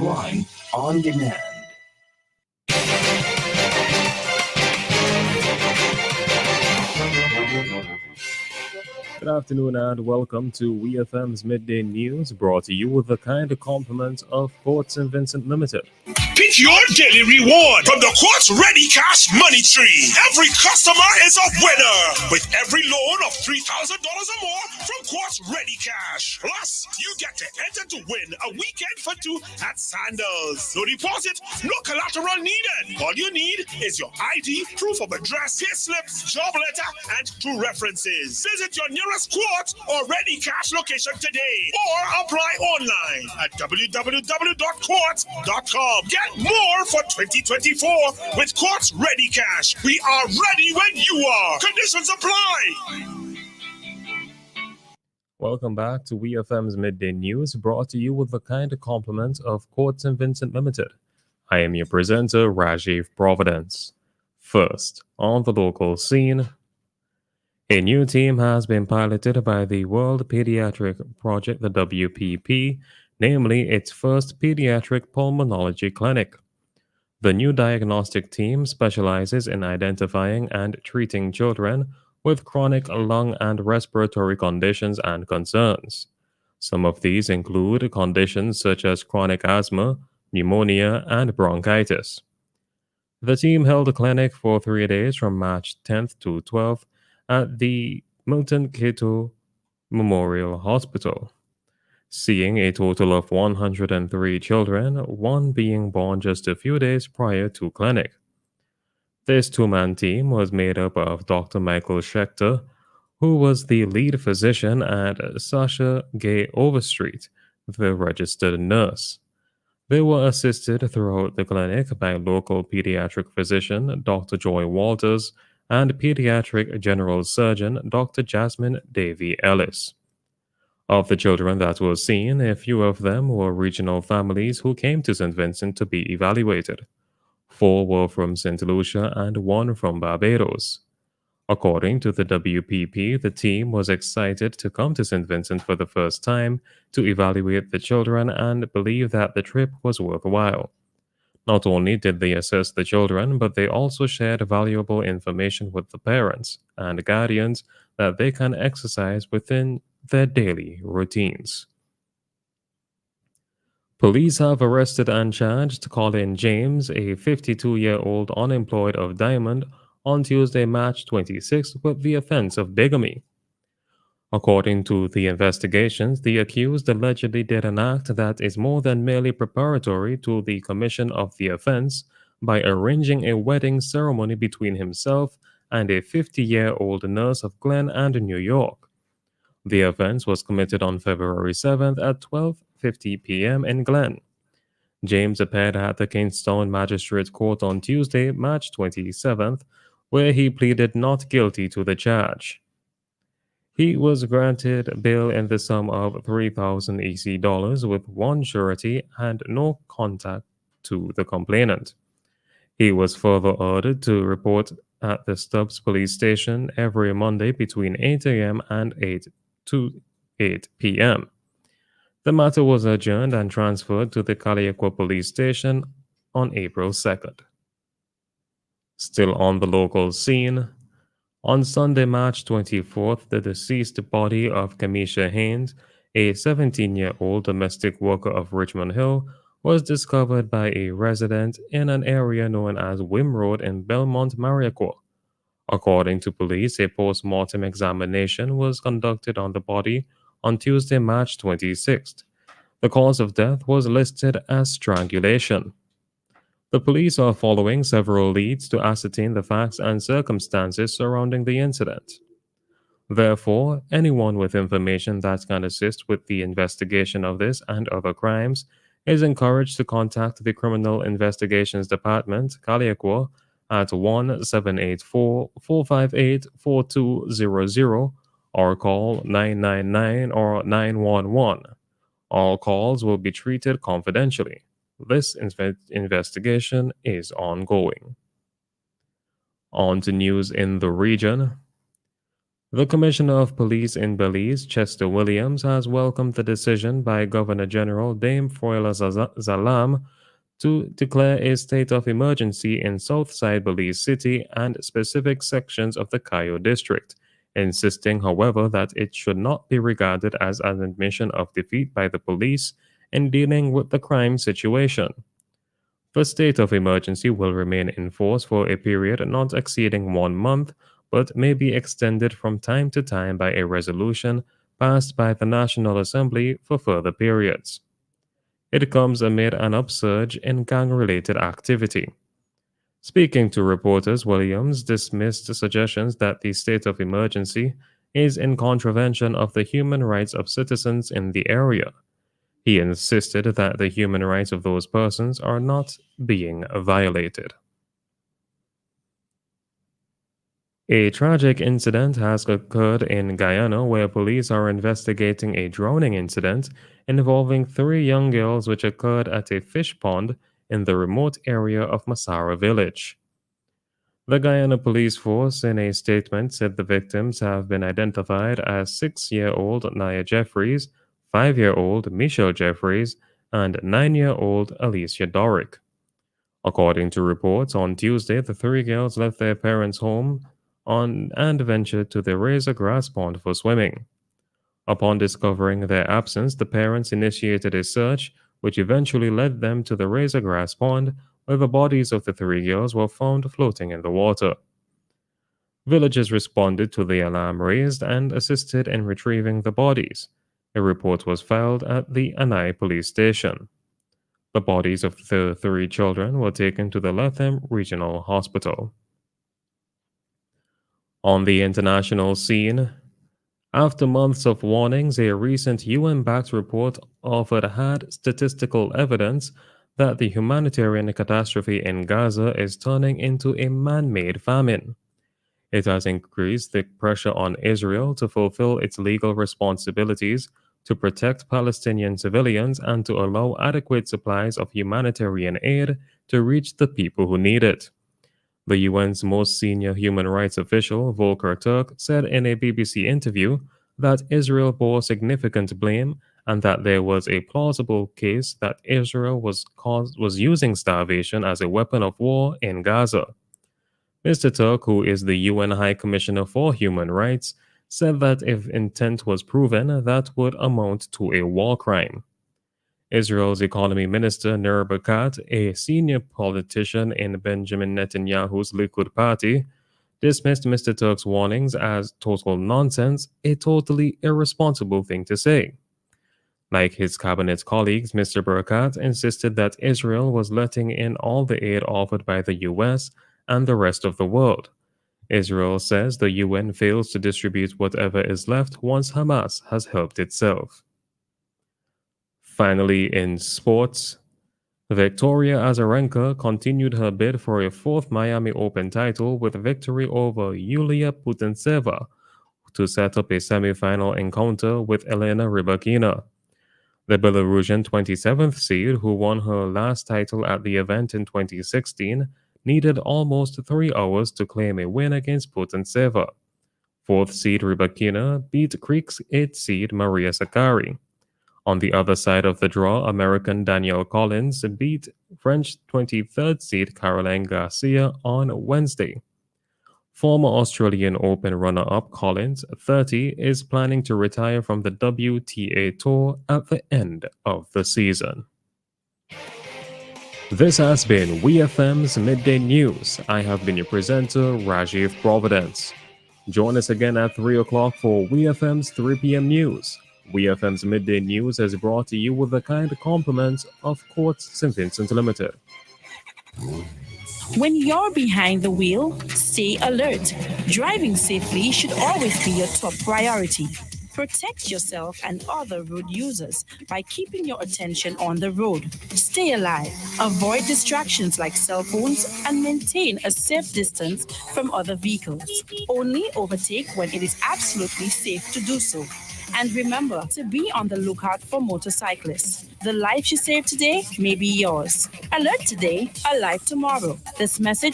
Crime on Demand. Good afternoon and welcome to WEFM's Midday News, brought to you with the kind compliments of Port St. Vincent Limited. Pick your daily reward from the Quartz Ready Cash Money Tree. Every customer is a winner with every loan of $3,000 or more from Quartz Ready Cash. Plus, you get to enter to win a weekend for two at Sandals. No deposit, no collateral needed. All you need is your ID, proof of address, pay slips, job letter, and two references. Visit your nearest Quartz or Ready Cash location today or apply online at www.quartz.com. Get more for 2024 with Quartz Ready Cash. We are ready when you are. Conditions apply. Welcome back to WEFM's Midday News, brought to you with the kind compliments of Port St. Vincent Limited. I am your presenter, Rajiv Providence. First, on the local scene, a new team has been piloted by the World Pediatric Project, the WPP, namely its first pediatric pulmonology clinic. The new diagnostic team specializes in identifying and treating children with chronic lung and respiratory conditions and concerns. Some of these include conditions such as chronic asthma, pneumonia, and bronchitis. The team held a clinic for 3 days from March 10th to 12th at the Milton Cato Memorial Hospital, seeing a total of 103 children, one being born just a few days prior to clinic. This two-man team was made up of Dr. Michael Schechter, who was the lead physician, and Sasha Gay Overstreet, the registered nurse. They were assisted throughout the clinic by local pediatric physician Dr. Joy Walters and pediatric general surgeon Dr. Jasmine Davy Ellis. Of the children that were seen, a few of them were regional families who came to St. Vincent to be evaluated. 4 were from St. Lucia and 1 from Barbados. According to the WPP, the team was excited to come to St. Vincent for the first time to evaluate the children and believe that the trip was worthwhile. Not only did they assess the children, but they also shared valuable information with the parents and guardians that they can exercise within their daily routines. Police have arrested and charged Colin James, a 52-year-old unemployed of Diamond, on Tuesday, March 26th with the offense of bigamy. According to the investigations, the accused allegedly did an act that is more than merely preparatory to the commission of the offense by arranging a wedding ceremony between himself and a 50-year-old nurse of Glen and New York. The offense was committed on February 7th at 12:50 p.m. in Glen. James appeared at the Kingstown Magistrate Court on Tuesday, March 27th, where he pleaded not guilty to the charge. He was granted bail in the sum of 3,000 EC dollars with one surety and no contact to the complainant. He was further ordered to report at the Stubbs Police Station every Monday between 8 a.m. and 8 p.m. The matter was adjourned and transferred to the Caliacua Police Station on April 2nd. Still on the local scene, on Sunday, March 24th, the deceased body of Kamisha Haynes, a 17-year-old domestic worker of Richmond Hill, was discovered by a resident in an area known as Wim Road in Belmont, Mariacourt. According to police, a post-mortem examination was conducted on the body on Tuesday, March 26th. The cause of death was listed as strangulation. The police are following several leads to ascertain the facts and circumstances surrounding the incident. Therefore, anyone with information that can assist with the investigation of this and other crimes is encouraged to contact the Criminal Investigations Department, Caliacua, at 1-784-458-4200 or call 999 or 911. All calls will be treated confidentially. This investigation is ongoing. On to news in the region. The Commissioner of Police in Belize, Chester Williams, has welcomed the decision by Governor General Dame Froila Zalam to declare a state of emergency in Southside Belize City and specific sections of the Cayo district, insisting, however, that it should not be regarded as an admission of defeat by the police in dealing with the crime situation. The state of emergency will remain in force for a period not exceeding 1 month, but may be extended from time to time by a resolution passed by the National Assembly for further periods. It comes amid an upsurge in gang related activity. Speaking to reporters, Williams dismissed the suggestions that the state of emergency is in contravention of the human rights of citizens in the area. He insisted that the human rights of those persons are not being violated. A tragic incident has occurred in Guyana where police are investigating a drowning incident involving three young girls which occurred at a fish pond in the remote area of Masara village. The Guyana Police Force, in a statement, said the victims have been identified as 6-year-old Naya Jeffries, 5-year-old Michelle Jeffries, and 9-year-old Alicia Dorick. According to reports, on Tuesday, the three girls left their parents' home and ventured to the Razor Grass Pond for swimming. Upon discovering their absence, the parents initiated a search, which eventually led them to the Razor Grass Pond, where the bodies of the three girls were found floating in the water. Villagers responded to the alarm raised and assisted in retrieving the bodies. A report was filed at the Anai police station. The bodies of the three children were taken to the Latham Regional Hospital. On the international scene, after months of warnings, a recent UN-backed report offered had statistical evidence that the humanitarian catastrophe in Gaza is turning into a man-made famine. It has increased the pressure on Israel to fulfill its legal responsibilities to protect Palestinian civilians and to allow adequate supplies of humanitarian aid to reach the people who need it. The UN's most senior human rights official, Volker Turk, said in a BBC interview that Israel bore significant blame and that there was a plausible case that Israel was using starvation as a weapon of war in Gaza. Mr. Turk, who is the UN High Commissioner for Human Rights, said that if intent was proven, that would amount to a war crime. Israel's economy minister Nir Barkat, a senior politician in Benjamin Netanyahu's Likud party, dismissed Mr. Turk's warnings as total nonsense, a totally irresponsible thing to say. Like his cabinet colleagues, Mr. Barkat insisted that Israel was letting in all the aid offered by the US and the rest of the world. Israel says the UN fails to distribute whatever is left once Hamas has helped itself. Finally, in sports, Victoria Azarenka continued her bid for a fourth Miami Open title with a victory over Yulia Putintseva to set up a semifinal encounter with Elena Rybakina. The Belarusian 27th seed, who won her last title at the event in 2016, needed almost 3 hours to claim a win against Putintseva. Fourth seed Rybakina beat Greek 8th seed Maria Sakkari. On the other side of the draw, American Danielle Collins beat French 23rd seed Caroline Garcia on Wednesday. Former Australian Open runner-up Collins, 30, is planning to retire from the WTA Tour at the end of the season. This has been WEFM's Midday News. I have been your presenter, Rajiv Providence. Join us again at 3 o'clock for WEFM's 3 p.m. news. WEFM's Midday News is brought to you with the kind compliments of Quartz St. Vincent Limited. When you're behind the wheel, stay alert. Driving safely should always be your top priority. Protect yourself and other road users by keeping your attention on the road. Stay alive. Avoid distractions like cell phones and maintain a safe distance from other vehicles. Only overtake when it is absolutely safe to do so. And remember to be on the lookout for motorcyclists. The life you save today may be yours. Alert today, alive tomorrow. This message